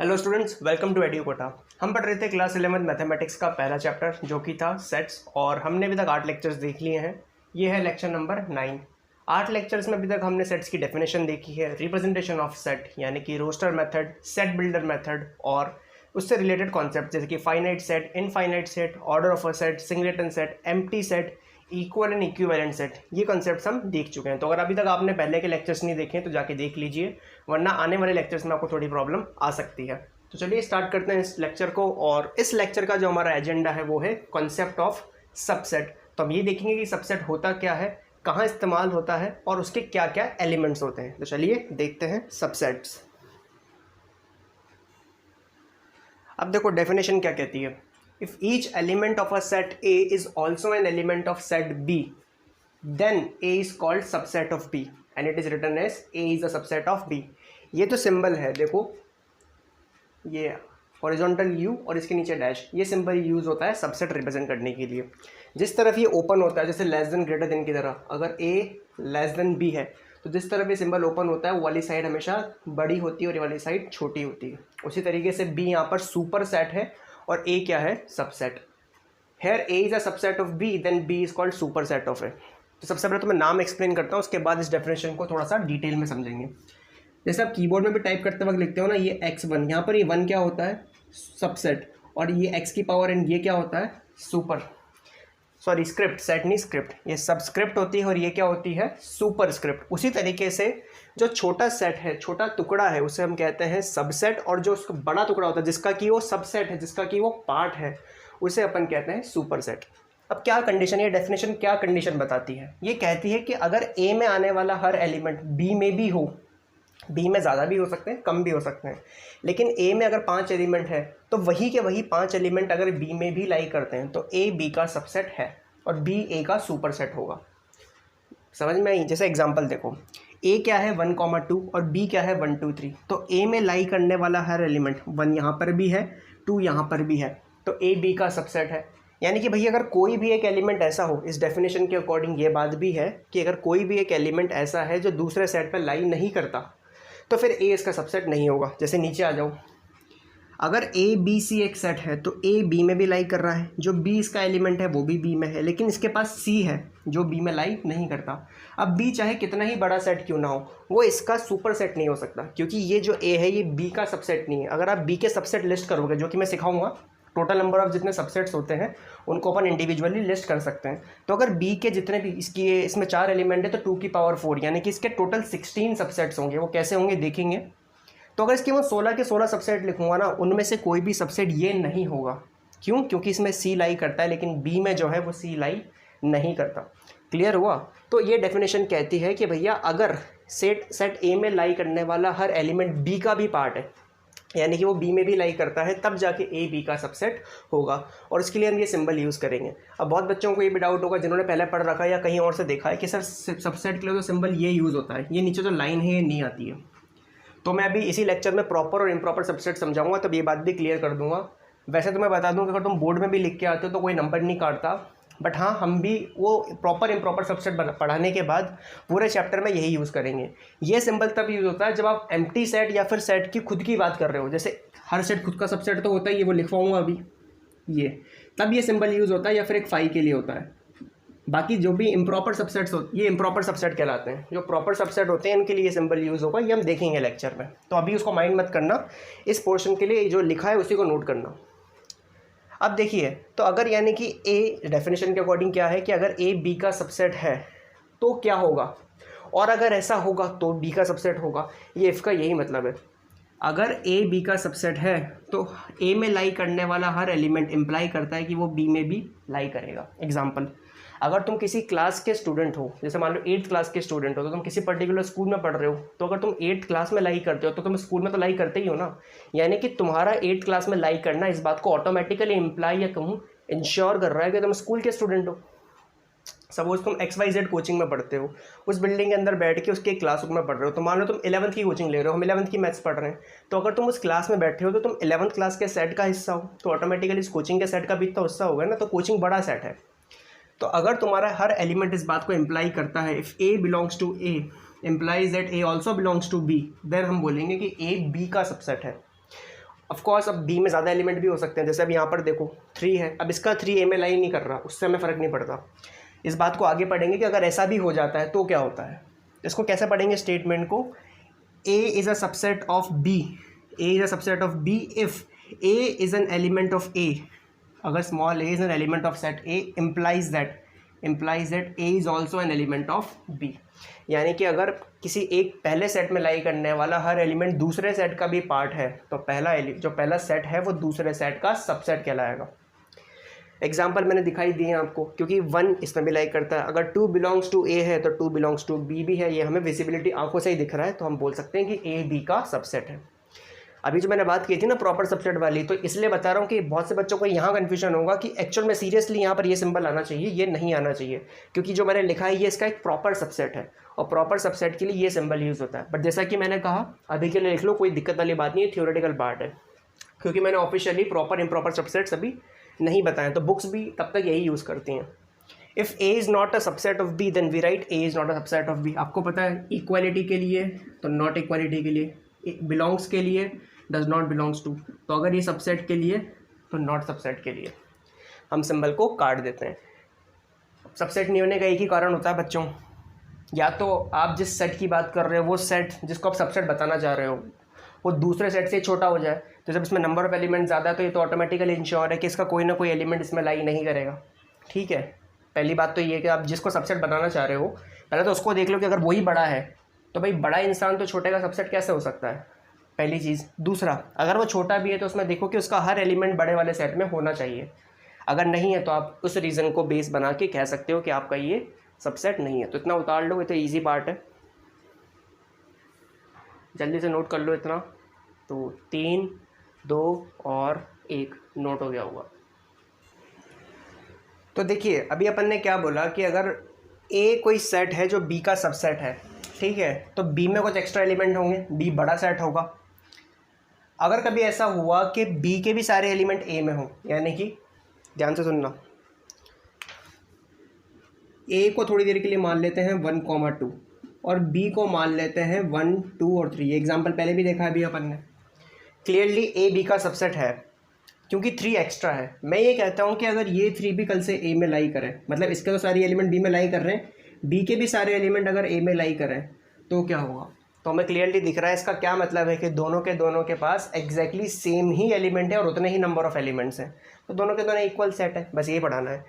Hello students, welcome to Educota. हम पढ़ रहे थे क्लास 11 मैथमेटिक्स का पहला चैप्टर जो कि था सेट्स, और हमने अभी तक 8 लेक्चर्स देख लिए हैं। ये है लेक्चर नंबर 9। 8 लेक्चर्स में अभी तक हमने सेट्स की डेफिनेशन देखी है, रिप्रेजेंटेशन ऑफ सेट यानी कि roster method, set builder method और उससे रिलेटेड कॉन्सेप्ट जैसे कि finite set, infinite set, order of a set, singleton set, empty set, equal and equivalent set. ये कॉन्सेप्ट्स हम देख चुके हैं। तो अगर अभी तक आपने पहले के लेक्चर्स नहीं देखे तो जाके देख लीजिए, वरना आने वाले लेक्चर्स में आपको थोड़ी प्रॉब्लम आ सकती है। तो चलिए स्टार्ट करते हैं इस लेक्चर को। और इस लेक्चर का जो हमारा एजेंडा है वो है कॉन्सेप्ट ऑफ सबसेट। तो हम ये देखेंगे कि सबसेट होता क्या है, कहाँ इस्तेमाल होता है और उसके क्या क्या एलिमेंट्स होते हैं। तो चलिए देखते हैं सबसेट्स। अब देखो डेफिनेशन क्या कहती है। If each element of a set A is also an element of set B, then A is called subset of B and it is written as A is a subset of B. ये तो symbol है, देखो ये horizontal you और इसके नीचे dash, ये symbol use होता है सबसेट रिप्रेजेंट करने के लिए। जिस तरफ ये ओपन होता है, जैसे लेस देन ग्रेटर देन की तरह, अगर ए लेस देन बी है तो जिस तरफ ये सिंबल ओपन होता है वो वाली साइड हमेशा बड़ी होती है और ये वाली साइड छोटी होती है। उसी तरीके से बी यहाँ पर सुपर सेट है और ए क्या है, subset. Here A is a subset of B, then B is called superset of A. तो सबसे पहले तो मैं नाम एक्सप्लेन करता हूँ, उसके बाद इस डेफिनेशन को थोड़ा सा डिटेल में समझेंगे। जैसे आप कीबोर्ड में भी टाइप करते वक्त लिखते हो ना, ये x1, यहाँ पर ये 1 क्या होता है, सबसेट, और ये x की पावर n ये क्या होता है, स्क्रिप्ट। सेट नहीं स्क्रिप्ट, ये सबस्क्रिप्ट होती है और ये क्या होती है, सुपर स्क्रिप्ट। उसी तरीके से जो छोटा सेट है, छोटा टुकड़ा है, उसे हम कहते हैं सबसेट, और जो उसका बड़ा टुकड़ा होता है जिसका कि वो सबसेट है, जिसका कि वो पार्ट है, उसे अपन कहते हैं सुपर सेट। अब क्या कंडीशन, ये डेफिनेशन क्या कंडीशन बताती है, ये कहती है कि अगर ए में आने वाला हर एलिमेंट बी में भी हो, बी में ज़्यादा भी हो सकते हैं, कम भी हो सकते हैं, लेकिन ए में अगर 5 एलिमेंट है तो वही के वही 5 एलिमेंट अगर बी में भी लाई करते हैं तो ए बी का सबसेट है और बी ए का सुपर सेट होगा। समझ में आई? जैसे एग्जांपल देखो, ए क्या है 1,2 और बी क्या है 1 2 3। तो ए में लाई करने वाला हर एलिमेंट 1 यहाँ पर भी है, 2 यहाँ पर भी है, तो ए बी का सबसेट है। यानी कि भैया अगर कोई भी एक एलिमेंट ऐसा हो, इस डेफिनेशन के अकॉर्डिंग ये बात भी है कि अगर कोई भी एक एलिमेंट ऐसा है जो दूसरे सेट पर लाई नहीं करता तो फिर ए इसका सबसेट नहीं होगा। जैसे नीचे आ जाओ, अगर ए बी सी एक सेट है तो ए बी में भी लाई कर रहा है, जो बी इसका एलिमेंट है वो भी बी में है, लेकिन इसके पास सी है जो बी में लाई नहीं करता। अब बी चाहे कितना ही बड़ा सेट क्यों ना हो, वो इसका सुपर सेट नहीं हो सकता, क्योंकि ये जो ए है ये बी का सबसेट नहीं है। अगर आप बी के सबसेट लिस्ट करोगे, जो कि मैं सिखाऊंगा, टोटल नंबर ऑफ जितने सबसेट्स होते हैं उनको अपन इंडिविजुअली लिस्ट कर सकते हैं। तो अगर बी के जितने भी इसमें 4 एलिमेंट है तो 2 की पावर 4, यानी कि इसके टोटल 16 सबसेट्स होंगे। वो कैसे होंगे देखेंगे। तो अगर इसके मैं 16 के 16 सबसेट लिखूंगा ना, उनमें से कोई भी सबसेट ये नहीं होगा। क्यों? क्योंकि इसमें सी लाई करता है, लेकिन बी में जो है वो सी लाई नहीं करता। क्लियर हुआ? तो ये डेफिनेशन कहती है कि भैया अगर सेट ए में लाई करने वाला हर एलिमेंट बी का भी पार्ट है, यानी कि वो बी में भी लाई करता है, तब जाके ए बी का सबसेट होगा। और इसके लिए हम ये सिंबल यूज़ करेंगे। अब बहुत बच्चों को ये भी डाउट होगा जिन्होंने पहले पढ़ रखा है या कहीं और से देखा है कि सर सबसेट के लिए तो सिंबल ये यूज़ होता है, ये नीचे जो लाइन है ये नहीं आती है। तो मैं अभी इसी लेक्चर में प्रॉपर और इम्प्रॉपर सबसेट समझाऊंगा, तब ये बात भी क्लियर कर दूंगा। वैसे तो मैं बता दूं कि अगर तुम बोर्ड में भी लिख के आते हो तो कोई नंबर नहीं काटता, बट हाँ हम भी वो प्रॉपर इम्प्रॉपर सबसेट पढ़ाने के बाद पूरे चैप्टर में यही यूज़ करेंगे। ये सिंबल तब यूज़ होता है जब आप एम्प्टी सेट या फिर सेट की खुद की बात कर रहे हो। जैसे हर सेट खुद का सबसेट तो होता है, ये वो लिखवाऊंगा अभी, ये तब ये सिंबल यूज़ होता है, या फिर एक फाई के लिए होता है। बाकी जो भी इम्प्रॉपर सबसेट्स होते ये इम्प्रॉपर सबसेट कहलाते हैं। जो प्रॉपर सबसेट होते हैं इनके लिए सिंबल यूज़ होगा, ये हम देखेंगे लेक्चर में। तो अभी उसको माइंड मत करना, इस पोर्शन के लिए जो लिखा है उसी को नोट करना। अब देखिए, तो अगर यानी कि ए डेफिनेशन के अकॉर्डिंग क्या है कि अगर ए बी का सबसेट है तो क्या होगा, और अगर ऐसा होगा तो बी का सबसेट होगा। ये इफ का यही मतलब है। अगर ए बी का सबसेट है तो ए में लाई करने वाला हर एलिमेंट इम्प्लाई करता है कि वो बी में भी लाई करेगा। एग्जाम्पल, अगर तुम किसी क्लास के स्टूडेंट हो, जैसे मान लो 8th क्लास के स्टूडेंट हो, तो तुम किसी पर्टिकुलर स्कूल में पढ़ रहे हो, तो अगर तुम 8th क्लास में लाई करते हो तो तुम स्कूल में तो लाई करते ही हो ना। यानी कि तुम्हारा 8th क्लास में लाई करना इस बात को ऑटोमेटिकली इम्प्लाई या कहूँ इंश्योर कर रहा है कि तुम स्कूल के स्टूडेंट हो। सपोज तुम XYZ कोचिंग में पढ़ते हो, उस बिल्डिंग के अंदर बैठ के उसके क्लासरूम में पढ़ रहे हो। तो मान लो तुम 11th की कोचिंग ले रहे हो, हम 11th की मैथ्स पढ़ रहे हैं, तो अगर तुम उस क्लास में बैठे हो तो तुम 11th क्लास के सेट का हिस्सा हो, तो ऑटोमेटिकली इस कोचिंग के सेट का भी तो हिस्सा होगा ना। तो कोचिंग बड़ा सेट है। तो अगर तुम्हारा हर एलिमेंट इस बात को इम्प्लाई करता है, if a belongs to A implies that A also belongs to B, then हम बोलेंगे कि ए बी का सबसेट है। ऑफ कोर्स अब बी में ज़्यादा एलिमेंट भी हो सकते हैं, जैसे अब यहाँ पर देखो 3 है, अब इसका 3 ए में लाई नहीं कर रहा, उससे हमें फ़र्क नहीं पड़ता। इस बात को आगे पढ़ेंगे कि अगर ऐसा भी हो जाता है तो क्या होता है। इसको कैसे पढ़ेंगे स्टेटमेंट को, A is a subset of B, A is a subset of B if A is an element of A, अगर small a is an element of set A implies that a is also an element of B. यानी कि अगर किसी एक पहले set में लाई करने वाला हर एलिमेंट दूसरे सेट का भी पार्ट है तो पहला सेट है वो दूसरे सेट का सबसेट कहलाएगा। एग्जाम्पल मैंने दिखाई दिए हैं आपको, क्योंकि 1 इसमें भी लाइक करता है। अगर 2 बिलोंग्स टू ए है तो 2 बिलोंग्स टू बी भी है, ये हमें विजिबिलिटी आंखों से ही दिख रहा है, तो हम बोल सकते हैं कि ए बी का सबसेट है। अभी जो मैंने बात की थी ना प्रॉपर सबसेट वाली, तो इसलिए बता रहा हूँ कि बहुत से बच्चों को यहाँ कन्फ्यूजन होगा कि एक्चुअल में सीरियसली यहाँ पर ये सिंबल आना चाहिए, ये नहीं आना चाहिए, क्योंकि जो मैंने लिखा है ये इसका एक प्रॉपर सबसेट है और प्रॉपर सबसेट के लिए ये सिंबल यूज़ होता है। बट जैसा कि मैंने कहा अभी के लिए लिख लो, कोई दिक्कत वाली बात नहीं है, थियोरेटिकल पार्ट है, क्योंकि मैंने ऑफिशियली प्रॉपर इम्प्रॉपर सबसेट्स अभी नहीं बताएं, तो बुक्स भी तब तक यही यूज़ करती हैं। If A is not a subset of B then we write A is not a subset of B. आपको पता है इक्वालिटी के लिए तो नॉट इक्वालिटी के लिए, बिलोंग्स के लिए डज नॉट बिलोंग्स टू, तो अगर ये सबसेट के लिए तो नॉट सबसेट के लिए हम सिंबल को काट देते हैं। सबसेट नहीं होने का एक ही कारण होता है बच्चों, या तो आप जिस सेट की बात कर रहे हो वो सेट जिसको आप सबसेट बताना चाह रहे हो वो दूसरे सेट से छोटा हो जाए, तो जब इसमें नंबर ऑफ एलिमेंट ज़्यादा है तो ये तो ऑटोमेटिकली इंश्योर है कि इसका कोई ना कोई एलिमेंट इसमें लाई नहीं करेगा। ठीक है, पहली बात तो ये कि आप जिसको सबसेट बनाना चाह रहे हो पहले तो उसको देख लो कि अगर वही बड़ा है तो भाई बड़ा इंसान तो छोटे का सबसेट कैसे हो सकता है, पहली चीज़। दूसरा, अगर वो छोटा भी है तो उसमें देखो कि उसका हर एलिमेंट बड़े वाले सेट में होना चाहिए, अगर नहीं है तो आप उस रीज़न को बेस बना के कह सकते हो कि आपका ये सबसेट नहीं है। तो इतना उतार लो, ये तो ईजी पार्ट है, जल्दी से नोट कर लो इतना। तो 3, 2 और 1 नोट हो गया होगा। तो देखिए अभी अपन ने क्या बोला कि अगर ए कोई सेट है जो बी का सबसेट है, ठीक है, तो बी में कुछ एक्स्ट्रा एलिमेंट होंगे, बी बड़ा सेट होगा। अगर कभी ऐसा हुआ कि बी के भी सारे एलिमेंट ए में हों, यानी कि ध्यान से सुनना, ए को थोड़ी देर के लिए मान लेते हैं 1, 2 और बी को मान लेते हैं 1, 2 और 3। एग्जाम्पल पहले भी देखा है अभी अपन ने, क्लियरली ए बी का सबसेट है क्योंकि 3 एक्स्ट्रा है। मैं ये कहता हूँ कि अगर ये 3 भी कल से ए में लाई करें, मतलब इसके तो सारे एलिमेंट बी में लाई कर रहे हैं, बी के भी सारे एलिमेंट अगर ए में लाई करें तो क्या होगा, तो हमें क्लियरली दिख रहा है इसका क्या मतलब है कि दोनों के पास एग्जैक्टली सेम ही एलिमेंट है और उतने ही नंबर ऑफ एलिमेंट्स हैं, तो दोनों के दोनों इक्वल सेट है, बस ये पढ़ाना है,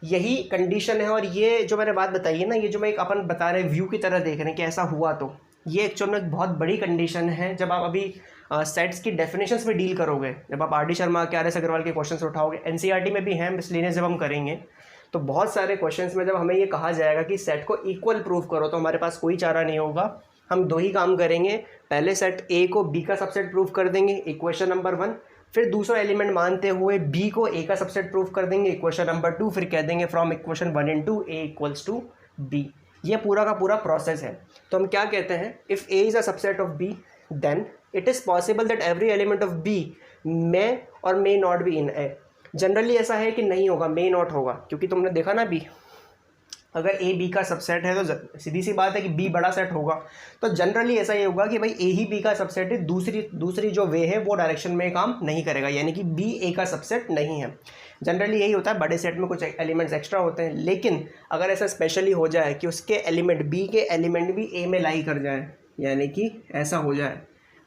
यही कंडीशन है। और ये जो मैंने बात बताई है ना, ये जो मैं एक अपन बता रहे व्यू की तरह देख रहे हैं कि ऐसा हुआ, तो ये एक्चुअल में बहुत बड़ी कंडीशन है। जब आप अभी सेट्स की डेफिनेशंस में डील करोगे, जब आप आर डी शर्मा के आर एस अग्रवाल के क्वेश्चंस उठाओगे, एनसीईआरटी में भी हैं, इसलिए जब हम करेंगे तो बहुत सारे क्वेश्चंस में जब हमें ये कहा जाएगा कि सेट को इक्वल प्रूव करो, तो हमारे पास कोई चारा नहीं होगा, हम 2 ही काम करेंगे। पहले सेट ए को बी का सबसेट प्रूव कर देंगे, इक्वेशन नंबर 1, फिर दूसरा एलिमेंट मानते हुए बी को ए का सबसेट प्रूव कर देंगे, इक्वेशन नंबर 2, फिर कह देंगे from equation 1 and 2 A equals to B. ये पूरा का पूरा प्रोसेस है। तो हम क्या कहते हैं, if A is a subset of B then it is possible that every element of B may और may not be in A. Generally ऐसा है कि नहीं होगा, मे नॉट होगा, क्योंकि तुमने देखा ना बी, अगर ए बी का सबसेट है तो सीधी सी बात है कि बी बड़ा सेट होगा, तो जनरली ऐसा ये होगा कि भाई ए ही बी का सबसेट है, दूसरी जो वे है वो डायरेक्शन में काम नहीं करेगा, यानी कि बी ए का सबसेट नहीं है। जनरली यही होता है, बड़े सेट में कुछ एलिमेंट्स एक्स्ट्रा होते हैं, लेकिन अगर ऐसा स्पेशली हो जाए कि उसके एलिमेंट बी के एलिमेंट भी ए में लाई कर जाए, यानी कि ऐसा हो जाए,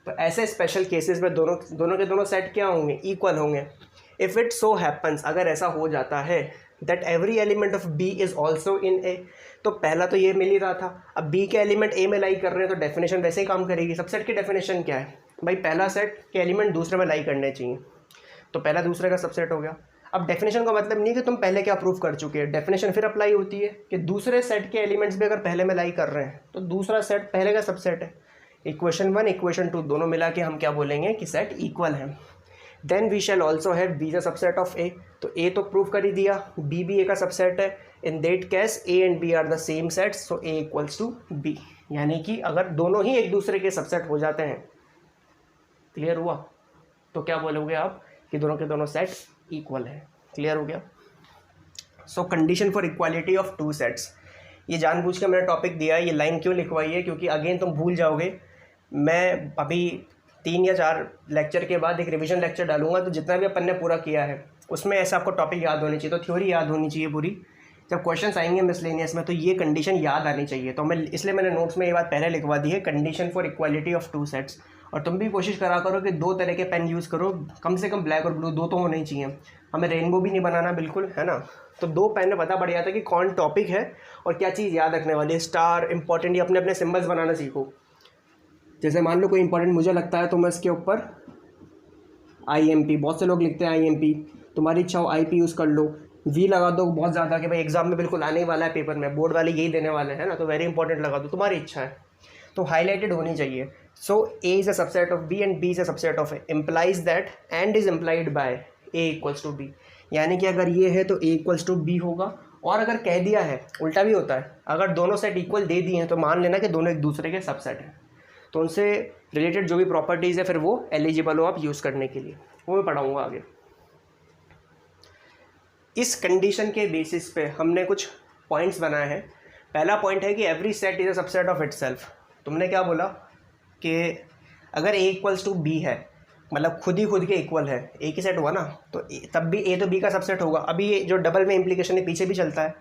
तो ऐसे स्पेशल केसेस में दोनों के दोनों सेट क्या होंगे, इक्वल होंगे। इफ़ इट सो हैपन्स, अगर ऐसा हो जाता है that every element of B is also in A, तो पहला तो ये मिल ही रहा था, अब बी के एलिमेंट ए में लाई कर रहे हैं तो डेफिनेशन वैसे ही काम करेगी। सबसेट की डेफिनेशन क्या है भाई, पहला सेट के एलिमेंट दूसरे में लाई करने चाहिए, तो पहला दूसरे का सबसेट हो गया। अब डेफिनेशन का मतलब नहीं कि तुम पहले क्या प्रूव कर चुके हैं, डेफिनेशन फिर अप्लाई होती है कि दूसरे सेट के एलिमेंट्स भी अगर पहले में लाई कर रहे हैं तो दूसरा सेट पहले का सबसेट है। इक्वेशन 1 इक्वेशन 2 दोनों मिला के हम क्या बोलेंगे कि सेट इक्वल है। Then we shall also have B the subset of A, तो ए तो प्रूव कर ही दिया, बी भी ए का सबसेट है। In that case A and B are the same sets, so A equals to B, यानी कि अगर दोनों ही एक दूसरे के सबसेट हो जाते हैं, क्लियर हुआ, तो क्या बोलोगे आप कि दोनों के दोनों सेट इक्वल है। क्लियर हो गया। सो condition for equality of 2 sets, ये जानबूझ के मैंने टॉपिक दिया है, ये लाइन क्यों लिखवाई है, क्योंकि अगेन तुम भूल जाओगे। मैं अभी 3 या 4 लेक्चर के बाद एक रिवीजन लेक्चर डालूंगा, तो जितना भी अपन ने पूरा किया है उसमें ऐसा आपको टॉपिक याद होनी चाहिए, तो थ्योरी याद होनी चाहिए पूरी। जब क्वेश्चंस आएंगे मिसलेनियस में तो ये कंडीशन याद आनी चाहिए। तो मैं इसलिए मैंने नोट्स में ये बात पहले लिखवा दी है, condition for equality of 2 sets. और तुम भी कोशिश करा करो कि 2 तरह के पेन यूज़ करो, कम से कम ब्लैक और ब्लू 2 तो होने ही चाहिए। हमें रेनबो भी नहीं बनाना बिल्कुल, है ना। तो 2 पेन में पता पड़ जाता है कि कौन टॉपिक है और क्या चीज़ याद रखने वाली है। स्टार इंपॉर्टेंट, ये अपने अपने सिम्बल्स बनाना सीखो। जैसे मान लो कोई इंपॉर्टेंट मुझे लगता है तो मैं इसके ऊपर IMP, बहुत से लोग लिखते हैं IMP, तुम्हारी इच्छा हो IP यूज़ कर लो। V लगा दो बहुत ज़्यादा कि भाई एग्जाम में बिल्कुल आने ही वाला है, पेपर में बोर्ड वाले यही देने वाले हैं ना, तो वेरी इंपॉर्टेंट लगा दो, तुम्हारी इच्छा है। तो हाईलाइटेड होनी चाहिए। So A is a subset of B and B is a subset of A, implies that and is implied by A equals to B। यानी कि अगर ये है तो A इक्वल्स टू B होगा। और अगर कह दिया है, उल्टा भी होता है, अगर दोनों सेट इक्वल दे दिए हैं तो मान लेना कि दोनों एक दूसरे के सबसेट हैं, तो उनसे रिलेटेड जो भी प्रॉपर्टीज़ है फिर वो एलिजिबल हो आप यूज़ करने के लिए, वो मैं पढ़ाऊँगा आगे। इस कंडीशन के बेसिस पे हमने कुछ पॉइंट्स बनाए हैं। पहला पॉइंट है कि every set is a subset of itself. तुमने क्या बोला कि अगर A इक्वल्स टू B है, मतलब खुद ही खुद के इक्वल है, एक ही सेट हुआ ना, तो तब भी A तो B का सबसेट होगा। अभी ये जो डबल में इम्प्लीकेशन है पीछे भी चलता है,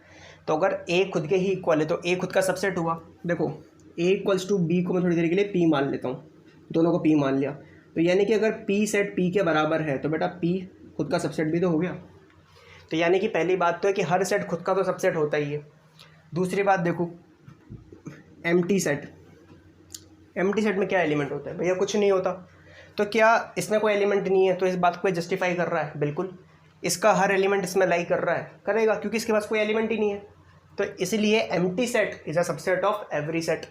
तो अगर A खुद के ही इक्वल है तो A खुद का सबसेट हुआ। देखो A इक्वल्स टू B को मैं थोड़ी देर के लिए P मान लेता हूँ, दोनों को P मान लिया, तो यानी कि अगर P सेट P के बराबर है तो बेटा P खुद का सबसेट भी तो हो गया। तो यानी कि पहली बात तो है कि हर सेट खुद का तो सबसेट होता ही है। दूसरी बात देखो, एम्प्टी सेट, एम्प्टी सेट में क्या एलिमेंट होता है भैया? कुछ नहीं होता। तो क्या इसमें कोई एलिमेंट नहीं है तो इस बात को जस्टिफाई कर रहा है? बिल्कुल। इसका हर एलिमेंट इसमें लाई कर रहा है, करेगा, क्योंकि इसके पास कोई एलिमेंट ही नहीं है। तो इसलिए empty set is a subset of every set.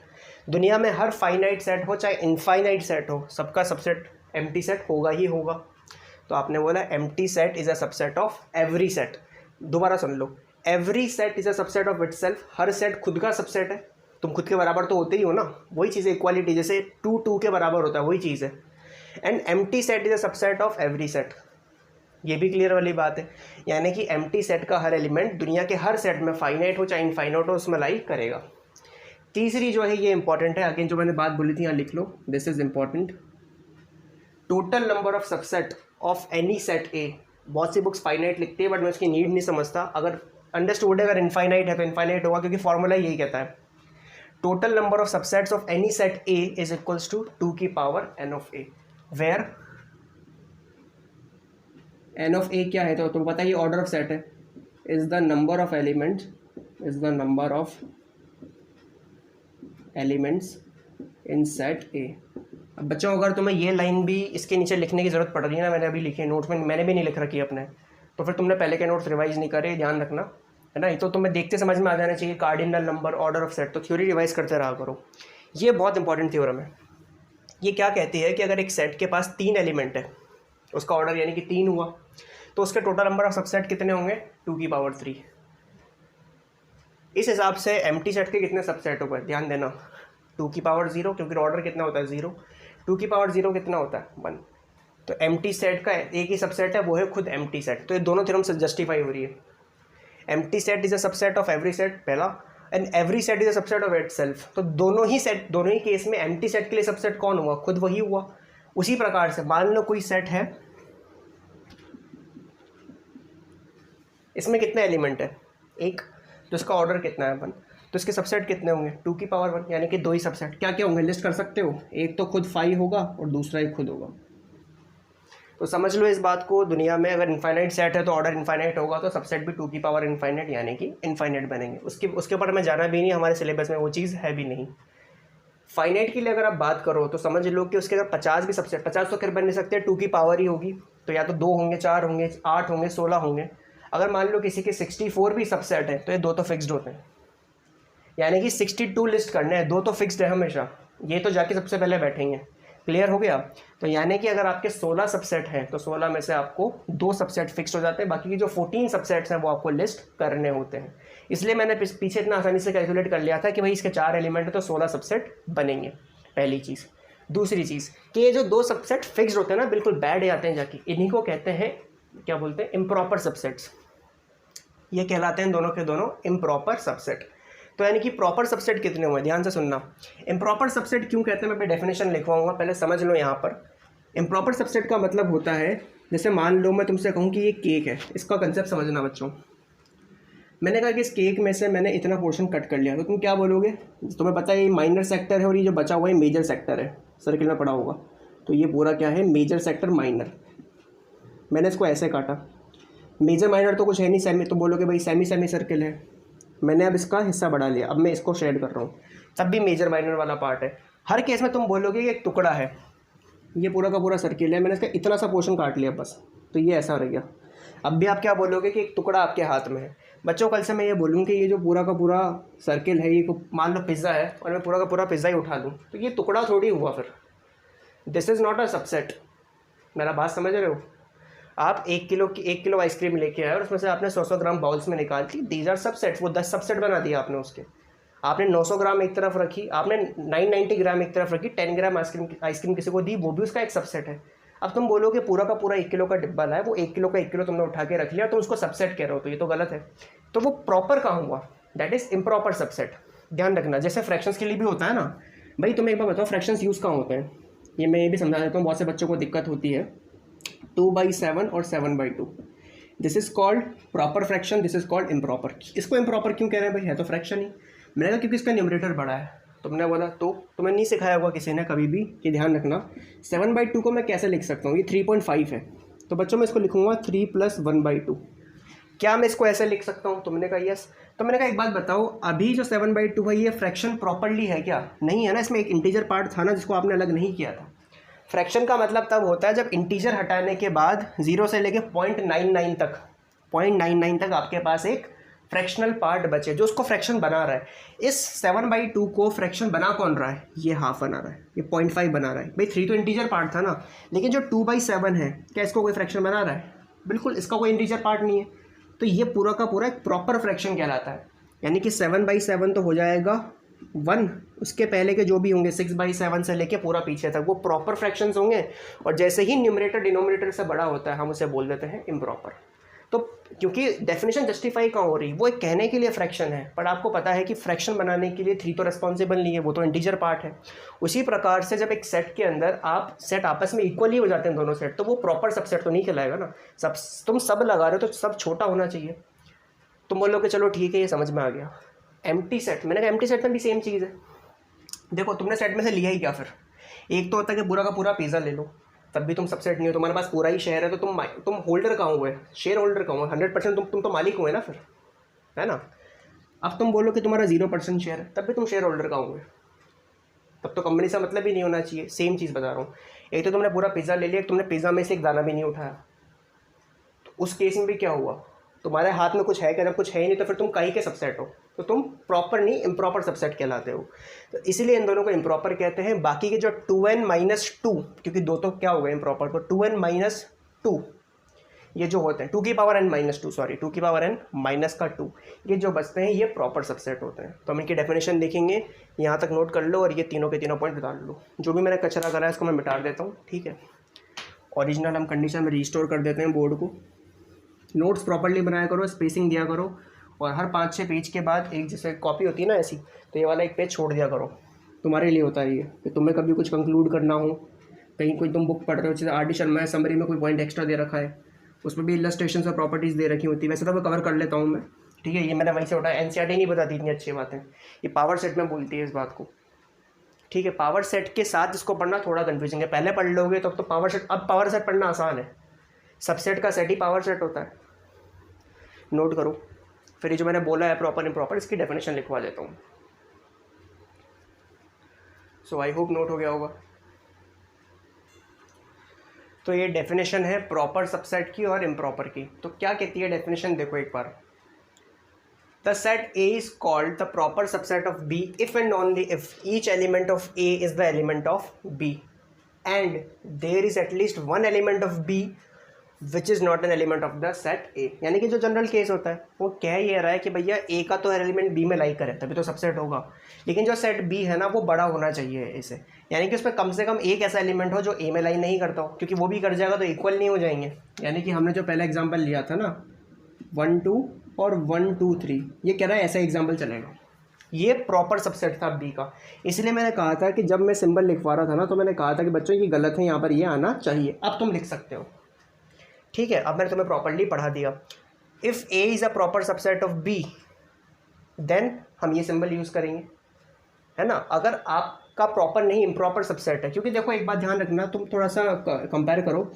दुनिया में हर फाइनाइट सेट हो चाहे इनफाइनाइट सेट हो, सबका सबसेट एम्प्टी सेट होगा ही होगा। तो आपने बोला empty set is a subset of every set. दोबारा सुन लो, every set is a subset of itself. हर सेट खुद का सबसेट है, तुम खुद के बराबर तो होते ही हो ना, वही चीज़ है इक्वालिटी, जैसे 2 2 के बराबर होता है, वही चीज़ है। And empty set is a subset of every set, ये भी क्लियर वाली बात है। यानी कि एम्प्टी सेट का हर एलिमेंट दुनिया के हर सेट में, फाइनाइट हो चाहे इनफाइनाइट हो, उसमें लाई करेगा। तीसरी जो है ये इंपॉर्टेंट है, अगेन जो मैंने बात बोली थी यहाँ लिख लो, this is important. Total number of subset of any set A. बहुत सी बुक्स फाइनाइट लिखती है बट मैं उसकी नीड नहीं समझता। अगर अंडरस्टूड है, अगर इनफाइनाइट है तो इनफाइनाइट होगा, क्योंकि फॉर्मूला यही कहता है total number of subsets of any set A is equals to 2 की power n of A, where n of A क्या है तो तुम पता ही ऑर्डर ऑफ सेट है, is the number of elements, is the number of elements in set A. अब बच्चों अगर तुम्हें ये लाइन भी इसके नीचे लिखने की ज़रूरत पड़ रही है ना, मैंने अभी लिखी है नोट्स में, मैंने भी नहीं लिख रखी है अपने, तो फिर तुमने पहले के नोट्स रिवाइज नहीं करे, ध्यान रखना, है ना। ये तो तुम्हें देखते समझ में आ जाना चाहिए, cardinal number, order of set, तो थ्योरी रिवाइज करते रहा करो। ये बहुत इंपॉर्टेंट थ्योरम है। ये क्या कहती है कि अगर एक सेट के पास 3 एलिमेंट है, उसका ऑर्डर यानी कि 3 हुआ, तो उसके टोटल नंबर ऑफ सबसेट कितने होंगे? 2 की पावर 3। इस हिसाब से एम्प्टी सेट के कितने सबसेट हो गए? ध्यान देना, 2 की पावर 0, क्योंकि ऑर्डर कितना होता है 0, 2 की पावर 0 कितना होता है 1। तो एम्प्टी सेट का एक ही सबसेट है, वो है खुद एम्प्टी सेट। तो ये दोनों थ्योरम से जस्टिफाई हो रही है। Empty set is a subset of every set पहला, and every set is a subset of itself. तो दोनों ही केस में एम्प्टी सेट के लिए सबसेट कौन हुआ? खुद वही हुआ। उसी प्रकार से मान लो कोई सेट है, इसमें कितने एलिमेंट है? एक, तो इसका ऑर्डर कितना है 1, तो इसके सबसेट कितने होंगे? 2 की पावर 1, यानी कि 2 ही सबसेट। क्या क्या होंगे लिस्ट कर सकते हो? एक तो खुद 5 होगा और दूसरा ही खुद होगा। तो समझ लो इस बात को, दुनिया में अगर इनफाइनाइट सेट है तो ऑर्डर इनफाइनाइट होगा, तो सबसेट भी 2 की पावर इनफाइनाइट यानी कि इनफाइनाइट बनेंगे। उसके ऊपर मैं जाना भी नहीं, हमारे सिलेबस में वो चीज़ है भी नहीं। फाइनाइट के लिए अगर आप बात करो तो समझ लो कि उसके अगर 50 भी सबसेट, 50 तो खैर बन नहीं सकते, 2 की पावर ही होगी, तो या तो 2 होंगे, 4 होंगे, 8 होंगे, 16 होंगे। अगर मान लो किसी के 64 भी सबसेट है तो ये 2 तो फिक्स्ड होते हैं, यानी कि 62 लिस्ट करने हैं, 2 तो फिक्स्ड है हमेशा, ये तो जाके सबसे पहले बैठेंगे। क्लियर हो गया? तो यानी कि अगर आपके 16 सबसेट हैं तो 16 में से आपको 2 सबसेट फिक्स्ड हो जाते हैं, बाकी की जो 14 सबसेट्स हैं वो आपको लिस्ट करने होते हैं। इसलिए मैंने पीछे इतना आसानी से कैलकुलेट कर लिया था कि भाई इसके 4 एलिमेंट है तो 16 सबसेट बनेंगे, पहली चीज़। दूसरी चीज़ कि ये जो 2 सबसेट फिक्स्ड होते हैं ना, बिल्कुल बैड जाते हैं जाके, इन्हीं को कहते हैं, क्या बोलते हैं, इम्प्रॉपर सबसेट्स। ये कहलाते हैं दोनों के दोनों इम्प्रॉपर सबसेट। तो यानी कि प्रॉपर सबसेट कितने हुए? ध्यान से सुनना। इम्प्रॉपर सबसेट क्यों कहते हैं मैं डेफिनेशन लिखवाऊंगा, पहले समझ लो यहाँ पर इम्प्रॉपर सबसेट का मतलब होता है, जैसे मान लो मैं तुमसे कहूँ कि ये केक है, इसका कंसेप्ट समझना बच्चों। मैंने कहा कि इस केक में से मैंने इतना पोर्शन कट कर लिया, तो तुम क्या बोलोगे? तुम्हें पता है ये माइनर सेक्टर है और ये जो बचा हुआ है मेजर सेक्टर है, सर्किल में पड़ा होगा। तो ये पूरा क्या है? Major sector minor. मैंने इसको ऐसे काटा, मेजर माइनर तो कुछ है नहीं, सेमी, तो बोलोगे भाई सेमी सेमी सर्किल है। मैंने अब इसका हिस्सा बढ़ा लिया, अब मैं इसको शेड कर रहा हूँ, तब भी मेजर माइनर वाला पार्ट है। हर केस में तुम बोलोगे कि एक टुकड़ा है, ये पूरा का पूरा सर्किल है, मैंने इसका इतना सा पोर्शन काट लिया बस, तो ये ऐसा रह गया। अब भी आप क्या बोलोगे कि एक टुकड़ा आपके हाथ में है। बच्चों कल से मैं ये बोलूँ कि ये जो पूरा का पूरा सर्किल है, ये मान लो पिज़्ज़ा है और मैं पूरा का पूरा पिज़्ज़ा ही उठा लूँ, तो ये टुकड़ा थोड़ी हुआ फिर। This is not a subset. मेरा बात समझ रहे हो? आप 1 किलो आइसक्रीम लेके आए और उसमें से आपने 100 ग्राम बाउल्स में निकाल दी, दीज आर सबसेट्स। वो 10 सबसेट बना दिया आपने उसके। आपने 900 ग्राम एक तरफ रखी, आपने 990 ग्राम एक तरफ रखी, 10 ग्राम आइसक्रीम किसी को दी, वो भी उसका एक सबसेट है। अब तुम बोलोगे पूरा का पूरा 1 किलो का डिब्बा लाए, वो 1 किलो का 1 किलो तुमने उठा के रख लिया, तुम उसको सबसेट कह रहे हो, तो ये तो गलत है। तो वो प्रॉपर कहाँ हुआ? That is improper subset. ध्यान रखना, जैसे फ्रैक्शंस के लिए भी होता है ना भाई। तुम्हें एक बार बताओ फ्रैक्शंस यूज़ कहाँ होते हैं, ये मैं ये भी समझा देता हूँ, बहुत से बच्चों को दिक्कत होती है। 2/7 और 7/2, this is called proper fraction, this is called improper. इसको इम्प्रॉपर क्यों कह रहे हैं भाई? है तो फ्रैक्शन ही। मैंने कहा क्योंकि इसका न्यूमरेटर बड़ा है। तुमने बोला तो तुम्हें नहीं सिखाया होगा किसी ने कभी भी, ये ध्यान रखना। 7/2 को मैं कैसे लिख सकता हूँ? ये 3.5 है, तो बच्चों मैं इसको लिखूंगा 3 + 1/2। क्या मैं इसको ऐसे लिख सकता हूँ? तुमने कहा यस। तो मैंने कहा एक बात बताओ, अभी जो 7/2 है ये फ्रैक्शन प्रॉपरली है क्या? नहीं है ना, इसमें एक इंटीजर पार्ट था ना जिसको आपने अलग नहीं किया था। फ्रैक्शन का मतलब तब होता है जब इंटीजर हटाने के बाद 0 से लेके 0.99 तक आपके पास एक फ्रैक्शनल पार्ट बचे जो उसको फ्रैक्शन बना रहा है। इस 7/2 को फ्रैक्शन बना कौन रहा है? ये हाफ बना रहा है, ये 0.5 बना रहा है। भाई 3 तो इंटीजर पार्ट था ना, लेकिन जो 2/7 है, क्या इसको कोई फ्रैक्शन बना रहा है? बिल्कुल, इसका कोई इंटीजर पार्ट नहीं है। तो ये पूरा का पूरा एक प्रॉपर फ्रैक्शन कहलाता है। यानी कि 7/7 तो हो जाएगा 1, उसके पहले के जो भी होंगे 6/7 से लेके पूरा पीछे तक वो प्रॉपर फ्रैक्शंस होंगे। और जैसे ही न्यूमरेटर डिनोमिनेटर से बड़ा होता है हम उसे बोल देते हैं इम्प्रॉपर। तो क्योंकि डेफिनेशन जस्टिफाई कहाँ हो रही, वो एक कहने के लिए फ्रैक्शन है, पर आपको पता है कि फ्रैक्शन बनाने के लिए 3 तो रेस्पॉन्सिबल नहीं है, वो तो इंटीजर पार्ट है। उसी प्रकार से जब एक सेट के अंदर आप सेट आपस में इक्वली हो जाते हैं दोनों सेट, तो वो प्रॉपर सबसेट तो नहीं कहलाएगा ना। सब तुम सब लगा रहे हो तो सब छोटा होना चाहिए। तुम बोलोगे चलो ठीक है, ये समझ में आ गया। एम्प्टी सेट, मैंने कहा एम्प्टी सेट में भी सेम चीज़ है। देखो तुमने सेट में से लिया ही क्या फिर? एक तो होता है कि पूरा का पूरा पिज़्ज़ा ले लो, तब भी तुम सबसेट नहीं हो, तुम्हारे पास पूरा ही शेयर है, तो तुम होल्डर कहाँ हुए? शेयर होल्डर कहाँ हुए? 100% तुम तो मालिक हुए ना फिर, है ना। अब तुम बोलो कि तुम्हारा 0% शेयर है, तब भी तुम शेयर होल्डर कहाँ हुए? तब तो कंपनी से मतलब ही नहीं होना चाहिए। सेम चीज़ बता रहा हूँ, एक तो तुमने पूरा पिज़्ज़ा ले लिया, तुमने पिज़्ज़ा में से एक दाना भी नहीं उठाया, तो उस केस में भी क्या हुआ? तुम्हारे हाथ में कुछ है क्या? जब कुछ है ही नहीं तो फिर तुम कहीं के सबसेट हो, तो तुम प्रॉपर नहीं इम्प्रॉपर सबसेट कहलाते हो। तो इसीलिए इन दोनों को इम्प्रॉपर कहते हैं। बाकी के जो 2n - 2, क्योंकि दो तो क्या हो गए इम्प्रॉपर, तो 2n - 2 ये जो होते हैं 2 की पावर n - 2, सॉरी 2 की पावर n - 2, ये जो बचते हैं ये प्रॉपर सबसेट होते हैं। तो हम इनकी डेफिनेशन देखेंगे, यहाँ तक नोट कर लो और ये तीनों के तीनों पॉइंट निकाल लो। जो भी मैंने कचरा करा है इसको मैं मिटा देता हूँ, ठीक है। ओरिजिनल हम कंडीशन में रिस्टोर कर देते हैं बोर्ड को। नोट्स प्रॉपर्ली बनाया करो, स्पेसिंग दिया करो, और हर 5-6 पेज के बाद एक जैसे कॉपी होती है ना ऐसी, तो ये वाला एक पेज छोड़ दिया करो। तुम्हारे लिए होता है ये कि तुम्हें कभी कुछ कंक्लूड करना हो, कहीं कोई तुम बुक पढ़ रहे हो, जैसे आर डी शर्मा है, समरी में कोई पॉइंट एक्स्ट्रा दे रखा है, उसमें भी इलस्ट्रेशन और प्रॉपर्टीज़ दे रखी होती है। वैसे तो मैं कवर कर लेता हूँ मैं, ठीक है, ये मैंने वहीं से उठाया। NCERT नहीं बताती इतनी अच्छी बातें, ये पावर सेट में बोलती है इस बात को, ठीक है। पावर सेट के साथ इसको पढ़ना थोड़ा कन्फ्यूजिंग है, पहले पढ़ लोगे तो पावर सेट, अब पावर सेट पढ़ना आसान है। सबसेट का सेट ही पावर सेट होता है, नोट करो। फिर ये जो मैंने बोला है प्रॉपर इम्प्रॉपर, इसकी डेफिनेशन लिखवा देता हूँ। सो आई होप नोट हो गया होगा। तो ये डेफिनेशन है प्रॉपर सबसेट की और इम्प्रॉपर की। तो क्या कहती है डेफिनेशन, देखो एक बार। The set A is called the proper subset of B if and only if each element of A is the element of B and there is at least one element of B which is not an element of the set ए। यानी कि जो general case होता है वो कह ये रहा है कि भैया ए का तो एलिमेंट बी में लाइक करे तभी तो सबसेट होगा, लेकिन जो सेट बी है ना वो बड़ा होना चाहिए इसे, यानी कि उसमें कम से कम एक ऐसा एलिमेंट हो जो ए में लाइन नहीं करता हो, क्योंकि वो भी कर जाएगा तो इक्वल नहीं हो जाएंगे। यानी कि हमने जो पहला एग्जाम्पल लिया था ना 1 2 और 1 2 3, ये कह रहा है ऐसा एग्जाम्पल चलेगा। ये प्रॉपर सबसेट था बी का। इसलिए मैंने कहा था कि जब मैं सिंबल लिखवा रहा था ना, तो मैंने कहा था कि बच्चों ये गलत है, यहाँ पर ये आना चाहिए। अब तुम लिख सकते हो, ठीक है। अब मैंने तुम्हें प्रॉपरली पढ़ा दिया। If A is a proper subset of B then हम ये सिंबल यूज़ करेंगे, है ना। अगर आपका प्रॉपर नहीं इम्प्रॉपर सबसेट है, क्योंकि देखो एक बात ध्यान रखना, तुम थोड़ा सा कंपेयर करो।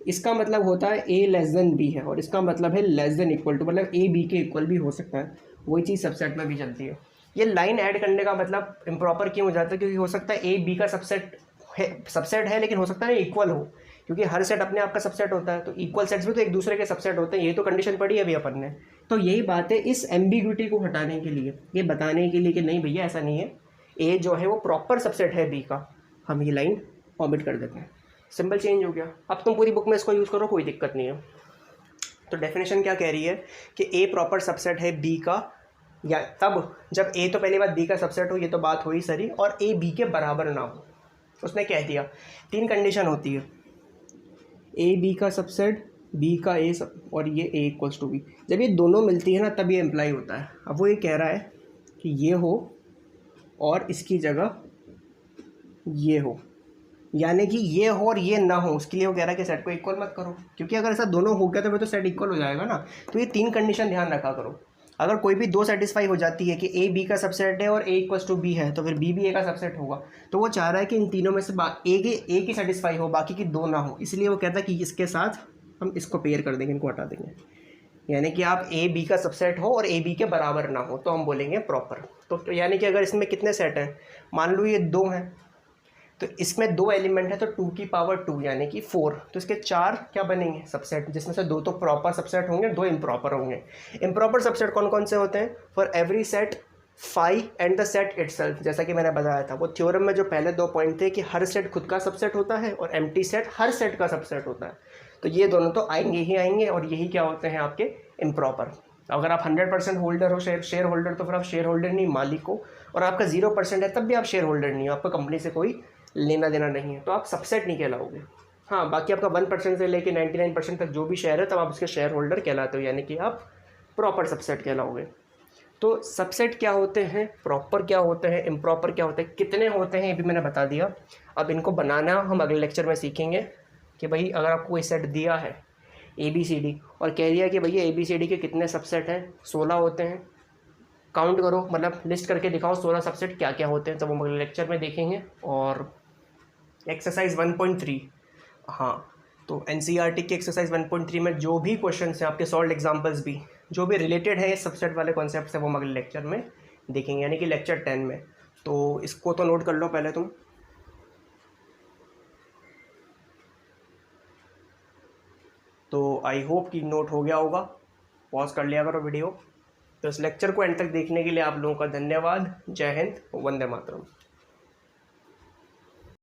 इसका मतलब होता है ए लेस देन बी है, और इसका मतलब है लेस देन इक्वल टू, मतलब ए बी के इक्वल भी हो सकता है। वही चीज़ सबसेट में भी चलती है। ये लाइन ऐड करने का मतलब इम्प्रॉपर क्यों हो जाता है, क्योंकि हो सकता है ए बी का सबसेट है लेकिन हो सकता है इक्वल हो, क्योंकि हर सेट अपने आप का सबसेट होता है। तो इक्वल सेट्स भी तो एक दूसरे के सबसेट होते हैं, ये तो कंडीशन पढ़ी है अभी अपन ने। तो यही बात है, इस एम्बिग्विटी को हटाने के लिए, ये बताने के लिए कि नहीं भैया ऐसा नहीं है, ए जो है वो प्रॉपर सबसेट है बी का, हम ये लाइन ऑमिट कर देते हैं। सिंबल चेंज हो गया। अब तुम पूरी बुक में इसको यूज़ करो, कोई दिक्कत नहीं है। तो डेफिनेशन क्या कह रही है कि ए प्रॉपर सबसेट है बी का, या तब जब ए तो पहली बात बी का सबसेट हो, ये तो बात हुई सरी, और ए बी के बराबर ना हो। उसने कह दिया 3 कंडीशन होती है, ए बी का सबसेट, बी का ए और ये ए इक्वल्स टू बी। जब ये दोनों मिलती है ना, तब ये इम्प्लाई होता है। अब वो ये कह रहा है कि ये हो और इसकी जगह ये हो, यानी कि ये हो और ये ना हो। उसके लिए वो कह रहा है कि सेट को इक्वल मत करो, क्योंकि अगर ऐसा दोनों हो गया तो फिर तो सेट इक्वल हो जाएगा ना। तो ये 3 कंडीशन ध्यान रखा करो। अगर कोई भी 2 सेटिस्फाई हो जाती है कि ए बी का सबसेट है और ए इक्वल्स टू बी है, तो फिर बी भी ए का सबसेट होगा। तो वो चाह रहा है कि इन तीनों में से ए की सेटिस्फाई हो, बाकी की 2 ना हो। इसलिए वो कहता है कि इसके साथ हम इसको पेयर कर देंगे, इनको हटा देंगे। यानी कि आप ए बी का सबसेट हो और ए बी के बराबर ना हो, तो हम बोलेंगे प्रॉपर। तो यानी कि अगर इसमें कितने सेट हैं, मान लो ये 2 हैं, तो इसमें 2 एलिमेंट है, तो 2 की पावर 2 यानी कि 4। तो इसके 4 क्या बनेंगे सबसेट, जिसमें से 2 तो प्रॉपर सबसेट होंगे, 2 इम्प्रॉपर होंगे। इम्प्रॉपर सबसेट कौन कौन से होते हैं? For every set phi and the set itself. जैसा कि मैंने बताया था, वो थ्योरम में जो पहले 2 पॉइंट थे कि हर सेट खुद का सबसेट होता है और एम्प्टी सेट हर सेट का सबसेट होता है। तो ये दोनों तो आएंगे ही आएंगे, और यही क्या होते हैं आपके इम्प्रॉपर। अगर आप 100% होल्डर हो, शेयर होल्डर, तो फिर आप शेयर होल्डर नहीं, मालिक हो। और आपका 0% है, तब भी आप शेयर होल्डर नहीं हो, आपको कंपनी से कोई लेना देना नहीं है, तो आप सबसेट नहीं कहलाओगे। हाँ, बाकी आपका 1% से लेके 99% तक जो भी शेयर है, तब आप उसके शेयर होल्डर कहलाते हो, यानी कि आप प्रॉपर सबसेट कहलाओगे। तो सबसेट क्या होते हैं, प्रॉपर क्या होते हैं, इम्प्रॉपर क्या होते हैं, कितने होते हैं, ये भी मैंने बता दिया। अब इनको बनाना हम अगले लेक्चर में सीखेंगे कि भाई अगर आपको कोई सेट दिया है ABCD और कह दिया कि भैया ABCD के कितने सबसेट हैं, 16 होते हैं, काउंट करो, मतलब लिस्ट करके दिखाओ 16 सबसेट क्या क्या होते हैं, तो वो अगले लेक्चर में देखेंगे। और एक्सरसाइज 1.3, हाँ, तो NCERT की एक्सरसाइज 1.3 में जो भी क्वेश्चन हैं आपके, सॉल्व एग्जांपल्स भी जो भी रिलेटेड है सबसेट वाले कॉन्सेप्ट से, वो हम अगले लेक्चर में देखेंगे, यानी कि लेक्चर 10 में। तो इसको तो नोट कर लो पहले तुम। तो आई होप कि नोट हो गया होगा, पॉज कर लिया करो वीडियो। तो इस लेक्चर को एंड तक देखने के लिए आप लोगों का धन्यवाद। जय हिंद, वंदे मातरम।